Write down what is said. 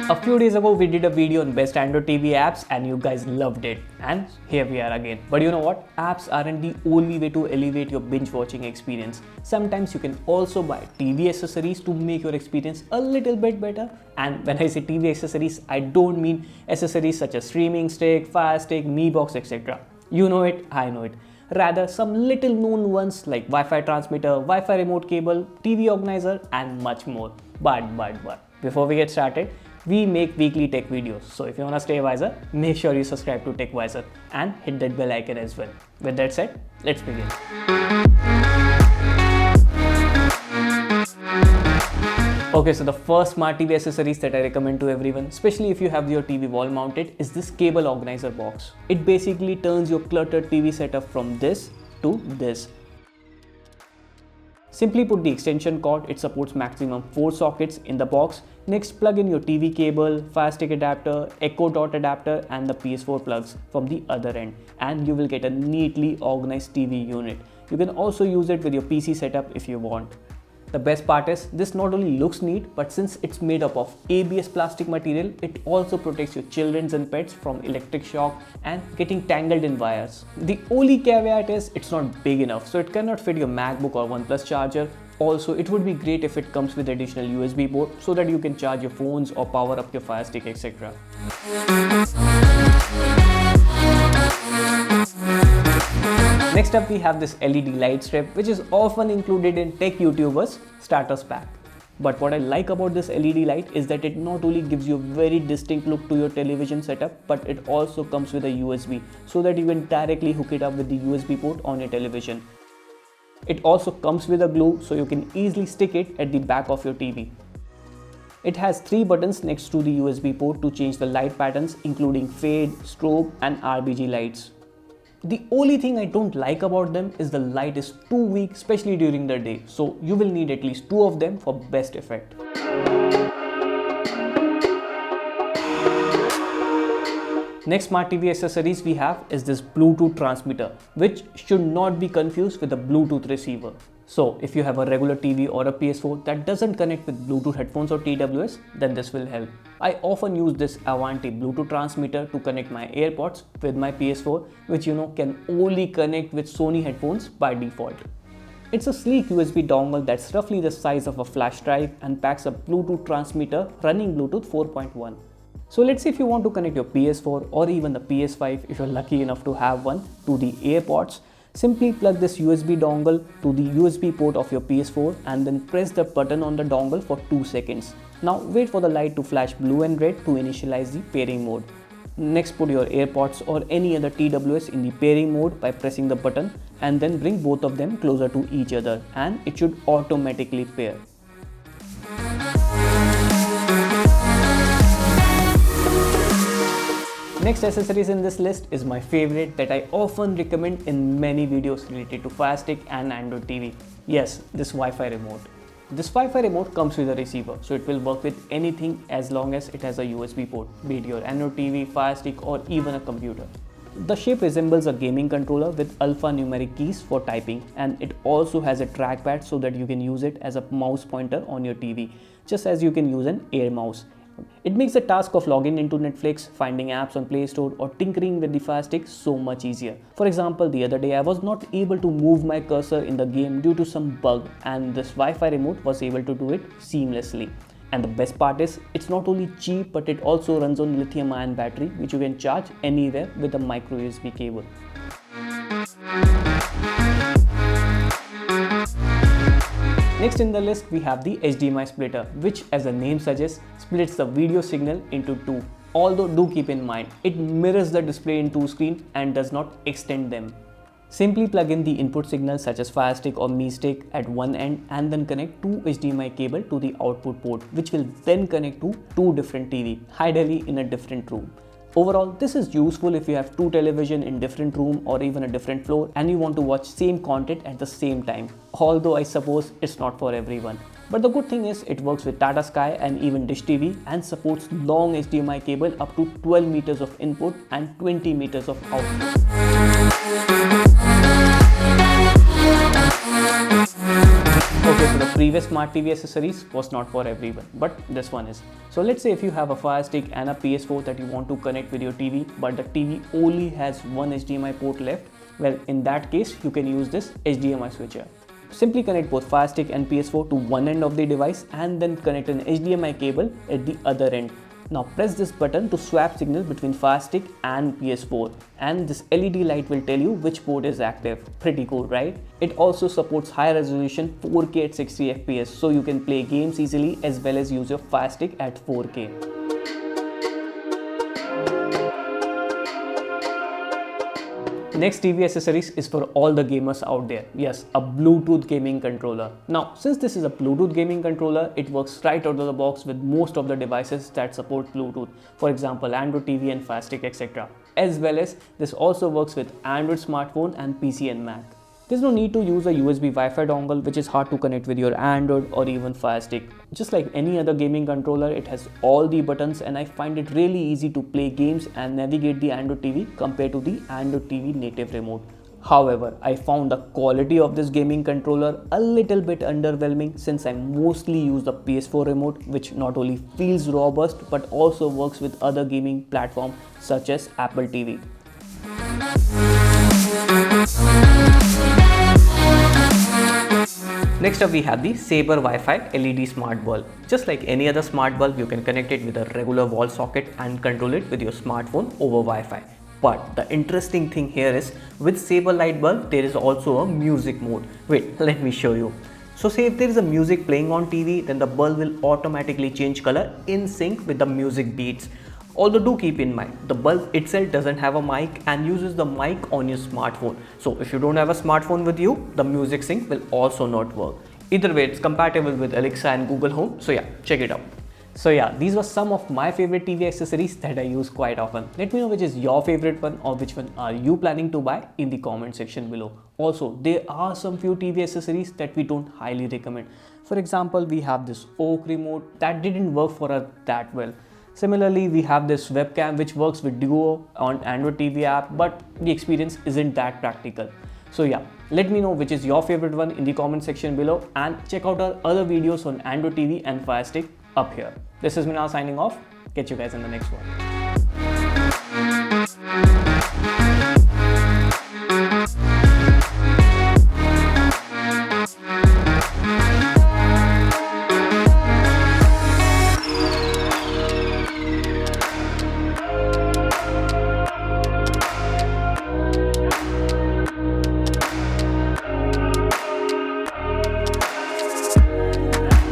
A few days ago we did a video on best Android TV apps and you guys loved it. And here we are again. But you know what? Apps aren't the only way to elevate your binge watching experience. Sometimes you can also buy TV accessories to make your experience a little bit better. And when I say TV accessories, I don't mean accessories such as streaming stick, Fire Stick, Mi Box, etc. You know it, I know it. Rather, some little known ones like Wi-Fi transmitter, Wi-Fi remote cable, TV organizer and much more. But, before we get started, we make weekly tech videos. So if you wanna stay wiser, make sure you subscribe to TechWiser and hit that bell icon as well. With that said, let's begin. Okay, so the first smart TV accessories that I recommend to everyone, especially if you have your TV wall mounted, is this cable organizer box. It basically turns your cluttered TV setup from this to this. Simply put the extension cord, it supports maximum 4 sockets in the box. Next, plug in your TV cable, Fire Stick adapter, Echo Dot adapter and the PS4 plugs from the other end, and you will get a neatly organized TV unit. You can also use it with your PC setup if you want. The best part is, this not only looks neat, but since it's made up of ABS plastic material, it also protects your children and pets from electric shock and getting tangled in wires. The only caveat is it's not big enough, so it cannot fit your MacBook or OnePlus charger. Also, it would be great if it comes with additional USB port so that you can charge your phones or power up your Fire Stick, etc. Next up, we have this LED light strip, which is often included in tech YouTubers starters pack. But what I like about this LED light is that it not only gives you a very distinct look to your television setup, but it also comes with a USB so that you can directly hook it up with the USB port on your television. It also comes with a glue so you can easily stick it at the back of your TV. It has 3 buttons next to the USB port to change the light patterns, including fade, strobe and RGB lights. The only thing I don't like about them is the light is too weak, especially during the day, so you will need at least 2 of them for best effect. Next smart TV accessories we have is this Bluetooth transmitter, which should not be confused with a Bluetooth receiver. So if you have a regular TV or a PS4 that doesn't connect with Bluetooth headphones or TWS, then this will help. I often use this Avantree Bluetooth transmitter to connect my AirPods with my PS4, which can only connect with Sony headphones by default. It's a sleek USB dongle that's roughly the size of a flash drive and packs a Bluetooth transmitter running Bluetooth 4.1. So let's say if you want to connect your PS4 or even the PS5 if you're lucky enough to have one to the AirPods, simply plug this USB dongle to the USB port of your PS4 and then press the button on the dongle for 2 seconds. Now wait for the light to flash blue and red to initialize the pairing mode. Next, put your AirPods or any other TWS in the pairing mode by pressing the button and then bring both of them closer to each other and it should automatically pair. Next accessories in this list is my favorite that I often recommend in many videos related to Fire Stick and Android TV. Yes, this Wi-Fi remote. This Wi-Fi remote comes with a receiver, so it will work with anything as long as it has a USB port, be it your Android TV, Fire Stick or even a computer. The shape resembles a gaming controller with alphanumeric keys for typing, and it also has a trackpad so that you can use it as a mouse pointer on your TV, just as you can use an Air mouse. It makes the task of logging into Netflix, finding apps on Play Store or tinkering with the Fire Stick so much easier. For example, the other day I was not able to move my cursor in the game due to some bug, and this Wi-Fi remote was able to do it seamlessly. And the best part is, it's not only cheap but it also runs on lithium-ion battery which you can charge anywhere with a micro USB cable. Next in the list we have the HDMI splitter, which as the name suggests splits the video signal into 2. Although do keep in mind, it mirrors the display in 2 screens and does not extend them. Simply plug in the input signal such as Fire Stick or Mi Stick at one end and then connect 2 HDMI cable to the output port, which will then connect to 2 different TV, ideally in a different room. Overall, this is useful if you have 2 televisions in different rooms or even a different floor and you want to watch same content at the same time. Although I suppose it's not for everyone. But the good thing is it works with Tata Sky and even Dish TV and supports long HDMI cable up to 12 meters of input and 20 meters of output. Okay, so the previous smart TV accessories was not for everyone, but this one is. So let's say if you have a Fire Stick and a PS4 that you want to connect with your TV, but the TV only has one HDMI port left, well, in that case, you can use this HDMI switcher. Simply connect both Fire Stick and PS4 to one end of the device and then connect an HDMI cable at the other end. Now press this button to swap signal between Fire Stick and PS4, and this LED light will tell you which port is active. Pretty cool, right? It also supports high resolution 4K at 60 FPS, so you can play games easily as well as use your Fire Stick at 4K. Next TV accessories is for all the gamers out there. Yes, a Bluetooth gaming controller. Now, since this is a Bluetooth gaming controller, it works right out of the box with most of the devices that support Bluetooth. For example, Android TV and Fire Stick, etc. As well as this also works with Android smartphone and PC and Mac. There's no need to use a USB Wi-Fi dongle, which is hard to connect with your Android or even Fire Stick. Just like any other gaming controller, it has all the buttons, and I find it really easy to play games and navigate the Android TV compared to the Android TV native remote. However, I found the quality of this gaming controller a little bit underwhelming since I mostly use the PS4 remote, which not only feels robust but also works with other gaming platforms such as Apple TV. Next up we have the Saber Wi-Fi LED smart bulb. Just like any other smart bulb, you can connect it with a regular wall socket and control it with your smartphone over Wi-Fi. But the interesting thing here is, with Saber light bulb there is also a music mode. Wait, let me show you. So say if there is a music playing on TV, then the bulb will automatically change color in sync with the music beats. Although do keep in mind, the bulb itself doesn't have a mic and uses the mic on your smartphone. So if you don't have a smartphone with you, the music sync will also not work. Either way, it's compatible with Alexa and Google Home. So yeah, check it out. So yeah, these were some of my favorite TV accessories that I use quite often. Let me know which is your favorite one or which one are you planning to buy in the comment section below. Also, there are some few TV accessories that we don't highly recommend. For example, we have this Oak remote that didn't work for us that well. Similarly, we have this webcam which works with Duo on Android TV app, but the experience isn't that practical. So yeah, let me know which is your favorite one in the comment section below, and check out our other videos on Android TV and Fire Stick up here. This is Minal signing off. Catch you guys in the next one.